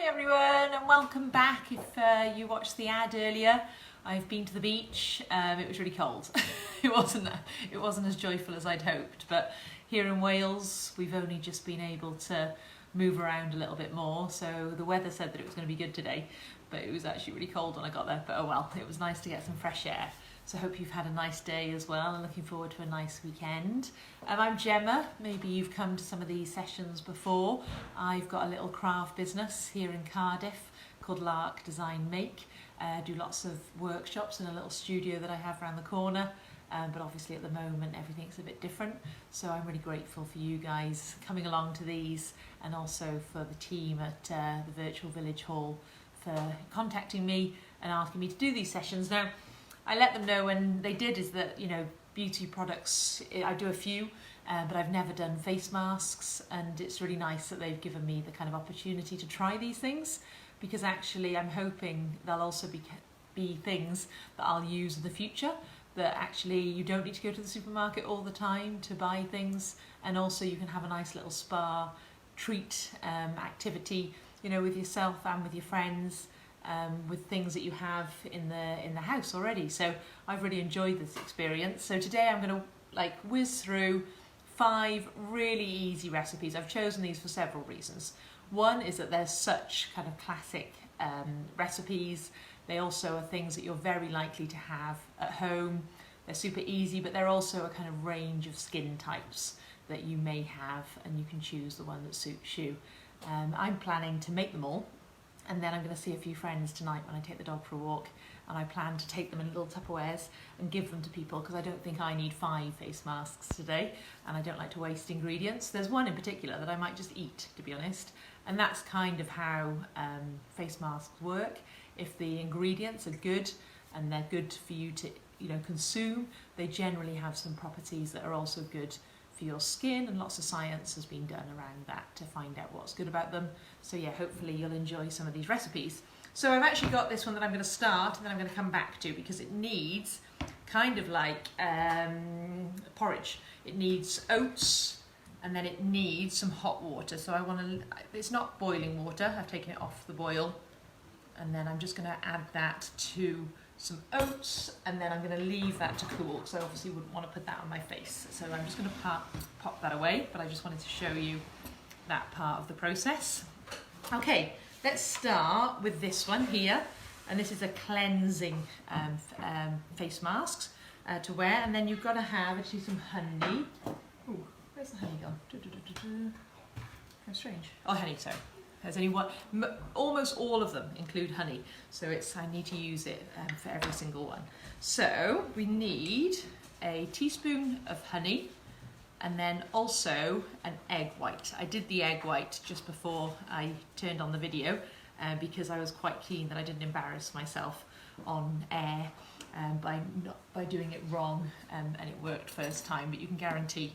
Hi everyone and welcome back. If you watched the ad earlier, I've been to the beach. It was really cold. It wasn't as joyful as I'd hoped, but here in Wales we've only just been able to move around a little bit more, so the weather said that it was going to be good today, but it was actually really cold when I got there. But oh well, it was nice to get some fresh air. So I hope you've had a nice day as well and looking forward to a nice weekend. I'm Gemma. Maybe you've come to some of these sessions before. I've got a little craft business here in Cardiff called Lark Design Make. Do lots of workshops in a little studio that I have around the corner. But obviously at the moment everything's a bit different. So I'm really grateful for you guys coming along to these, and also for the team at the Virtual Village Hall for contacting me and asking me to do these sessions. Now, I let them know when they did is that, you know, beauty products, I do a few, but I've never done face masks, and it's really nice that they've given me the kind of opportunity to try these things, because actually I'm hoping they'll also be things that I'll use in the future, that actually you don't need to go to the supermarket all the time to buy things, and also you can have a nice little spa treat activity, you know, with yourself and with your friends. With things that you have in the house already. So I've really enjoyed this experience. So today I'm going to whiz through 5 really easy recipes. I've chosen these for several reasons. One is that they're such kind of classic recipes. They also are things that you're very likely to have at home. They're super easy, but they're also a kind of range of skin types that you may have, and you can choose the one that suits you. I'm planning to make them all. And then I'm going to see a few friends tonight when I take the dog for a walk, and I plan to take them in little Tupperwares and give them to people, because I don't think I need 5 face masks today, and I don't like to waste ingredients. There's one in particular that I might just eat, to be honest, and that's kind of how face masks work. If the ingredients are good and they're good for you to, you know, consume, they generally have some properties that are also good for your skin, and lots of science has been done around that to find out what's good about them. So yeah, hopefully you'll enjoy some of these recipes. So I've actually got this one that I'm going to start and then I'm going to come back to, because it needs kind of like porridge. It needs oats, and then it needs some hot water. So I want to, it's not boiling water, I've taken it off the boil, and then I'm just going to add that to some oats, and then I'm going to leave that to cool, because I obviously wouldn't want to put that on my face. So I'm just going to pop that away, but I just wanted to show you that part of the process. Okay, let's start with this one here, and this is a cleansing face mask to wear, and then you've got to have actually some honey. Ooh, where's the honey gone? How strange. Oh, honey, sorry. There's only one. Almost all of them include honey, so I need to use it for every single one. So we need a teaspoon of honey, and then also an egg white. I did the egg white just before I turned on the video because I was quite keen that I didn't embarrass myself on air by doing it wrong, and it worked first time. But you can guarantee,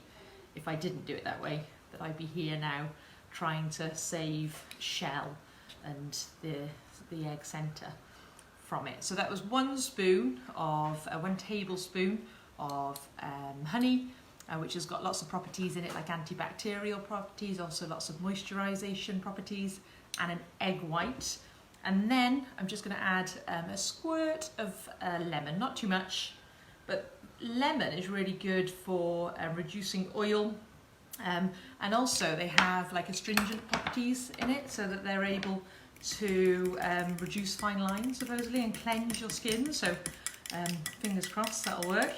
if I didn't do it that way, that I'd be here now trying to save shell and the egg centre from it. So that was 1 tablespoon of honey, which has got lots of properties in it, like antibacterial properties, also lots of moisturisation properties, and an egg white. And then I'm just going to add a squirt of lemon, not too much, but lemon is really good for reducing oil. And also they have like astringent properties in it, so that they're able to reduce fine lines supposedly and cleanse your skin. So fingers crossed that'll work.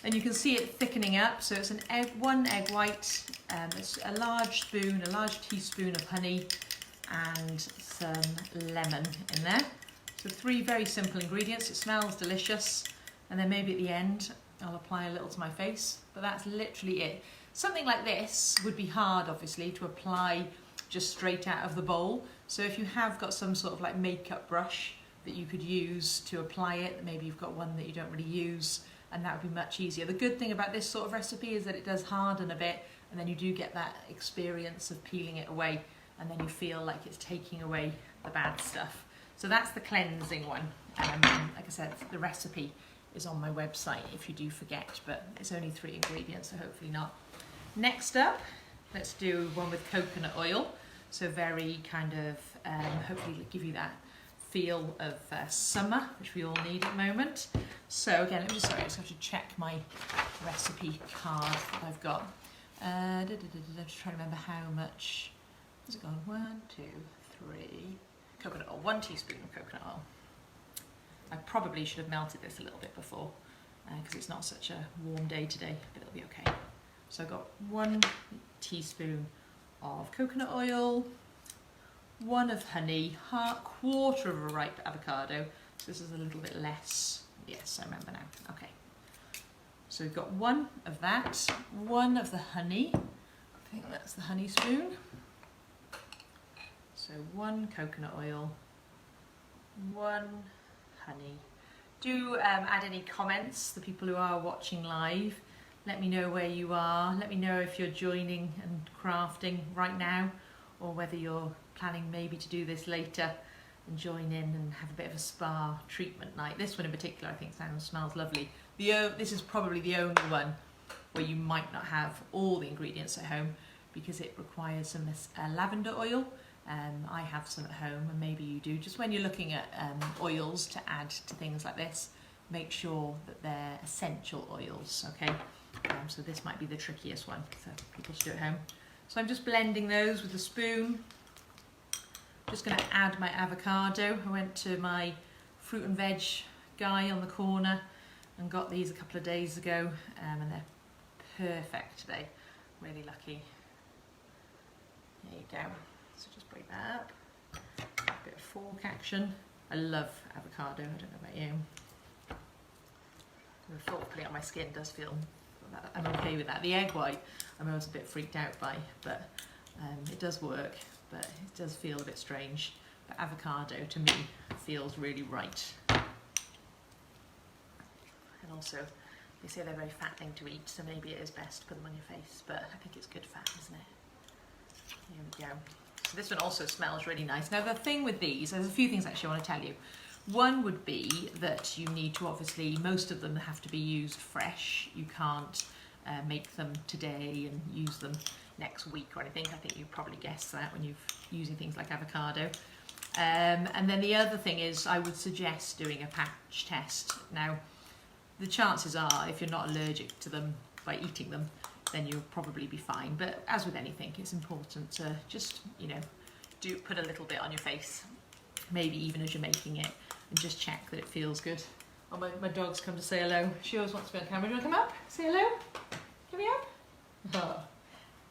And you can see it thickening up. So it's 1 egg white, it's a large teaspoon of honey, and some lemon in there. So 3 very simple ingredients. It smells delicious, and then maybe at the end I'll apply a little to my face, but that's literally it. Something like this would be hard, obviously, to apply just straight out of the bowl. So if you have got some sort of like makeup brush that you could use to apply it, maybe you've got one that you don't really use, and that would be much easier. The good thing about this sort of recipe is that it does harden a bit, and then you do get that experience of peeling it away, and then you feel like it's taking away the bad stuff. So that's the cleansing one. Like I said, the recipe is on my website if you do forget, but it's only 3 ingredients, so hopefully not. Next up, let's do one with coconut oil. So very kind of, hopefully give you that feel of summer, which we all need at the moment. So again, I just have to check my recipe card that I've got. I'm just trying to remember how much, has it gone? 1, 2, 3, coconut oil, 1 teaspoon of coconut oil. I probably should have melted this a little bit before because it's not such a warm day today, but it'll be okay. So I've got 1 teaspoon of coconut oil, 1 of honey, 1/4 of a ripe avocado. So this is a little bit less. Yes, I remember now. Okay. So we've got 1 of that, 1 of the honey. I think that's the honey spoon. So 1 coconut oil, 1 honey. Do add any comments, the people who are watching live. Let me know where you are. Let me know if you're joining and crafting right now, or whether you're planning maybe to do this later and join in and have a bit of a spa treatment night. This one in particular I think smells lovely. This is probably the only one where you might not have all the ingredients at home because it requires some lavender oil. I have some at home, and maybe you do. Just when you're looking at oils to add to things like this, make sure that they're essential oils, okay? So this might be the trickiest one for people to do at home. So I'm just blending those with a spoon. Just going to add my avocado. I went to my fruit and veg guy on the corner and got these a couple of days ago, and they're perfect today. Really lucky. There you go. So just break that up. A bit of fork action. I love avocado. I don't know about you. The thought of putting it on my skin does feel, I'm okay with that. The egg white I'm always a bit freaked out by, but it does work, but it does feel a bit strange. But avocado to me feels really right. And also they say they're a very fat thing to eat, so maybe it is best to put them on your face, but I think it's good fat, isn't it? Here we go. So this one also smells really nice. Now the thing with these, there's a few things actually I want to tell you. One would be that you need to obviously, most of them have to be used fresh. You can't make them today and use them next week or anything. I think you probably guessed that when you're using things like avocado. And then the other thing is I would suggest doing a patch test. Now the chances are if you're not allergic to them by eating them, then you'll probably be fine. But as with anything, it's important to just, you know, put a little bit on your face, maybe even as you're making it, and just check that it feels good. Oh, my dog's come to say hello. She always wants to be on camera. Do you want to come up? Say hello? Come here up. Oh,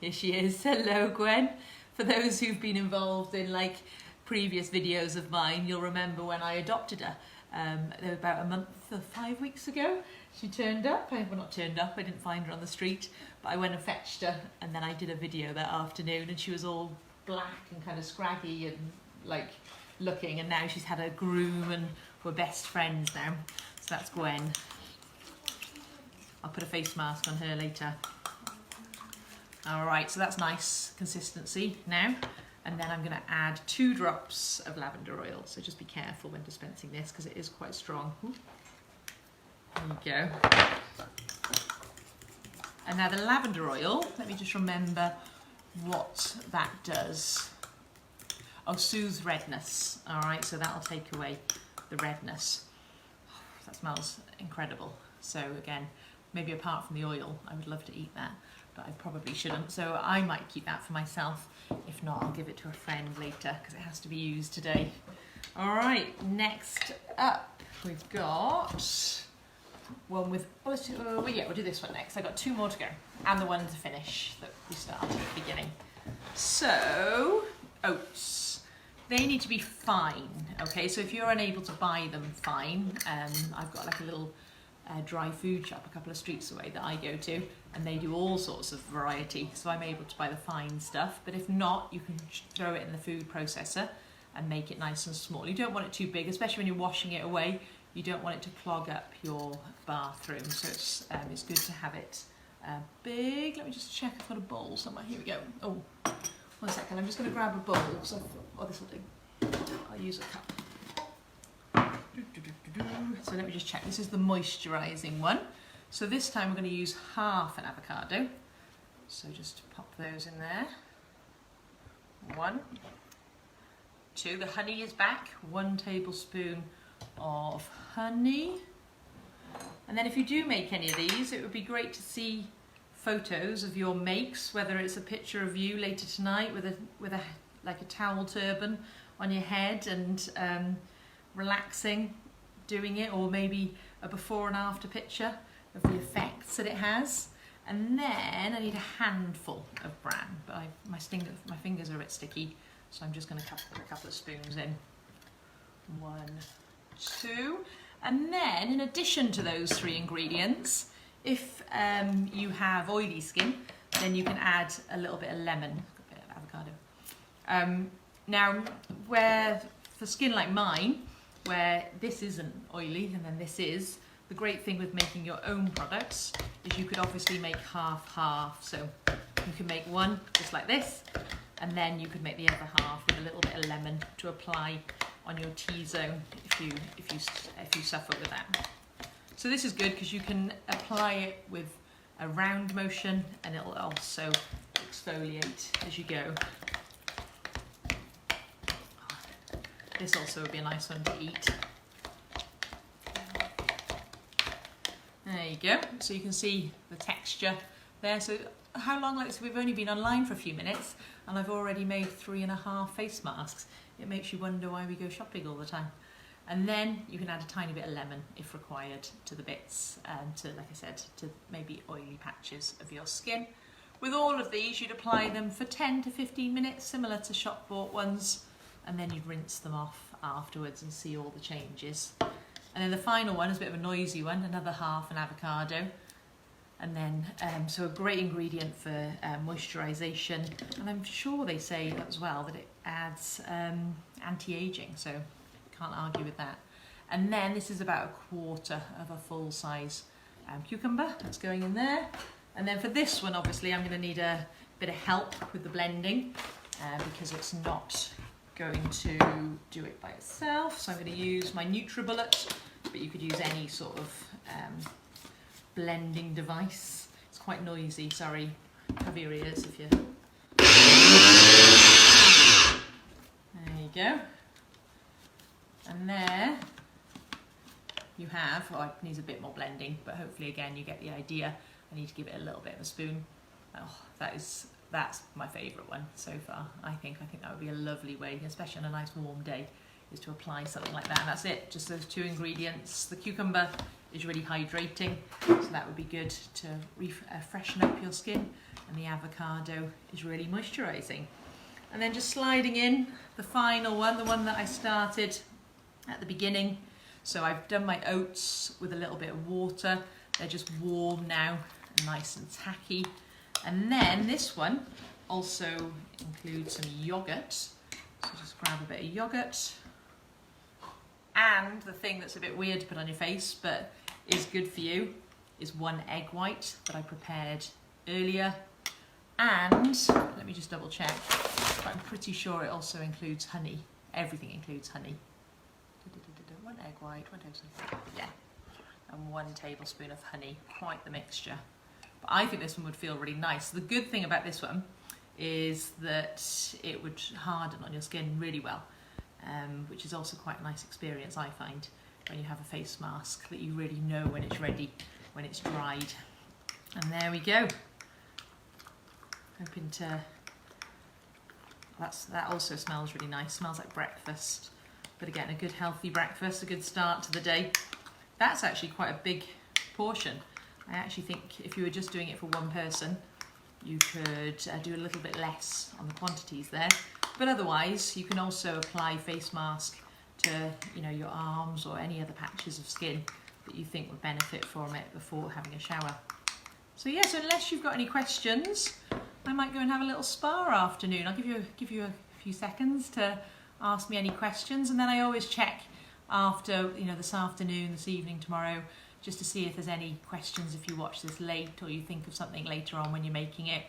here she is. Hello, Gwen. For those who've been involved in like previous videos of mine, you'll remember when I adopted her. About a month or 5 weeks ago, she turned up. Well, not turned up, I didn't find her on the street, but I went and fetched her, and then I did a video that afternoon, and she was all black and kind of scraggy and like looking, and now she's had a groom and we're best friends now. So that's Gwen. I'll put a face mask on her later. Alright, so that's nice consistency now. And then I'm going to add 2 drops of lavender oil. So just be careful when dispensing this because it is quite strong. Ooh. There you go. And now the lavender oil, let me just remember what that does. Oh, soothes redness. Alright, so that'll take away the redness. Oh, that smells incredible. So again, maybe apart from the oil, I would love to eat that, but I probably shouldn't. So I might keep that for myself. If not, I'll give it to a friend later because it has to be used today. All right, next up, we've got one with, we'll do this one next. I've got 2 more to go, and the one to finish that we started at the beginning. So, oats. They need to be fine, okay? So if you're unable to buy them, fine. I've got like a little dry food shop a couple of streets away that I go to, and they do all sorts of variety, so I'm able to buy the fine stuff. But if not, you can throw it in the food processor and make it nice and small. You don't want it too big, especially when you're washing it away. You don't want it to clog up your bathroom, so it's good to have it big. Let me just check I've got a bowl somewhere. Here we go. Oh, 1 second, I'm just going to grab a bowl. So, this will do. I'll use a cup. So let me just check. This is the moisturising one. So this time we're going to use half an avocado. So just pop those in there. 1, 2, the honey is back, 1 tablespoon of honey. And then if you do make any of these, it would be great to see photos of your makes, whether it's a picture of you later tonight with a like a towel turban on your head and relaxing doing it, or maybe a before and after picture of the effects that it has. And then I need a handful of bran, but my fingers are a bit sticky, so I'm just going to put a couple of spoons in. 1, 2, and then in addition to those 3 ingredients, if you have oily skin, then you can add a little bit of lemon, a bit of avocado. Now, where for skin like mine, where this isn't oily and then this is, the great thing with making your own products is you could obviously make half-half. So you can make one just like this, and then you could make the other half with a little bit of lemon to apply on your T-zone if you suffer with that. So this is good because you can apply it with a round motion, and it'll also exfoliate as you go. This also would be a nice one to eat. There you go. So you can see the texture there. So how long, like, so we've only been online for a few minutes and I've already made 3.5 face masks. It makes you wonder why we go shopping all the time. And then you can add a tiny bit of lemon if required to the bits, to, like I said, to maybe oily patches of your skin. With all of these, you'd apply them for 10 to 15 minutes, similar to shop bought ones, and then you'd rinse them off afterwards and see all the changes. And then the final one is a bit of a noisy one, another half an avocado. And then, so a great ingredient for moisturisation. And I'm sure they say as well that it adds anti-aging, so can't argue with that. And then this is about 1/4 of a full size cucumber that's going in there. And then for this one, obviously, I'm going to need a bit of help with the blending because it's not going to do it by itself. So I'm going to use my NutriBullet, but you could use any sort of blending device. It's quite noisy, sorry. Cover your ears if you... There you go. And there you have, oh, it needs a bit more blending, but hopefully again you get the idea. I need to give it a little bit of a spoon. Oh, that's my favourite one so far. I think that would be a lovely way, especially on a nice warm day, is to apply something like that. And that's it, just those 2 ingredients. The cucumber is really hydrating, so that would be good to freshen up your skin, and the avocado is really moisturising. And then just sliding in the final one, the one that I started at the beginning. So I've done my oats with a little bit of water. They're just warm now, nice and tacky. And then this one also includes some yogurt. So just grab a bit of yogurt. And the thing that's a bit weird to put on your face, but is good for you, is 1 egg white that I prepared earlier. And let me just double check, but I'm pretty sure it also includes honey. Everything includes honey. 1 egg white, 1 tablespoon, yeah, and 1 tablespoon of honey, quite the mixture. But I think this one would feel really nice. The good thing about this one is that it would harden on your skin really well, which is also quite a nice experience, I find, when you have a face mask, that you really know when it's ready, when it's dried. And there we go. Hoping to, that also smells really nice, smells like breakfast. But again, a good healthy breakfast, a good start to the day. That's actually quite a big portion. I actually think if you were just doing it for 1 person, you could do a little bit less on the quantities there. But otherwise, you can also apply face mask to, you know, your arms or any other patches of skin that you think would benefit from it before having a shower. So yeah, so unless you've got any questions, I might go and have a little spa afternoon. I'll give you a few seconds to ask me any questions, and then I always check after, you know, this afternoon, this evening, tomorrow, just to see if there's any questions if you watch this late or you think of something later on when you're making it.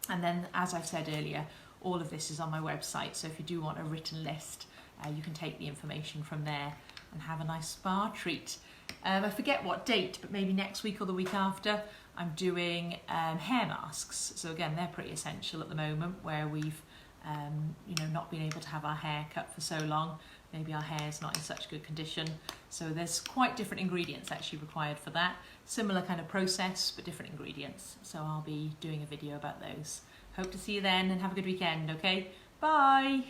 And then, as I've said earlier, all of this is on my website, so if you do want a written list, you can take the information from there and have a nice spa treat. I forget what date, but maybe next week or the week after, I'm doing hair masks. So again, they're pretty essential at the moment, where we've you know, not being able to have our hair cut for so long. Maybe our hair is not in such good condition. So there's quite different ingredients actually required for that. Similar kind of process, but different ingredients. So I'll be doing a video about those. Hope to see you then and have a good weekend, okay? Bye!